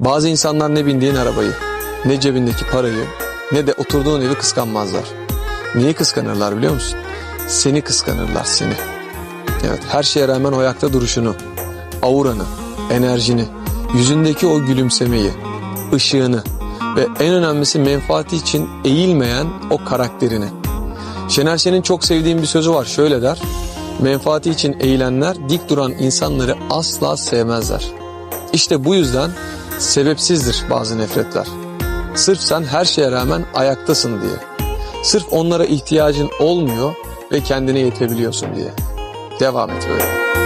Bazı insanlar ne bindiğin arabayı, ne cebindeki parayı, ne de oturduğun evi kıskanmazlar. Niye kıskanırlar biliyor musun? Seni kıskanırlar, seni. Evet, her şeye rağmen o ayakta duruşunu, auranı, enerjini, yüzündeki o gülümsemeyi, ışığını ve en önemlisi menfaati için eğilmeyen o karakterini. Şener Şen'in çok sevdiğim bir sözü var, şöyle der: menfaati için eğilenler dik duran insanları asla sevmezler. İşte bu yüzden sebepsizdir bazı nefretler. Sırf sen her şeye rağmen ayaktasın diye. Sırf onlara ihtiyacın olmuyor ve kendine yetebiliyorsun diye. Devam et böyle.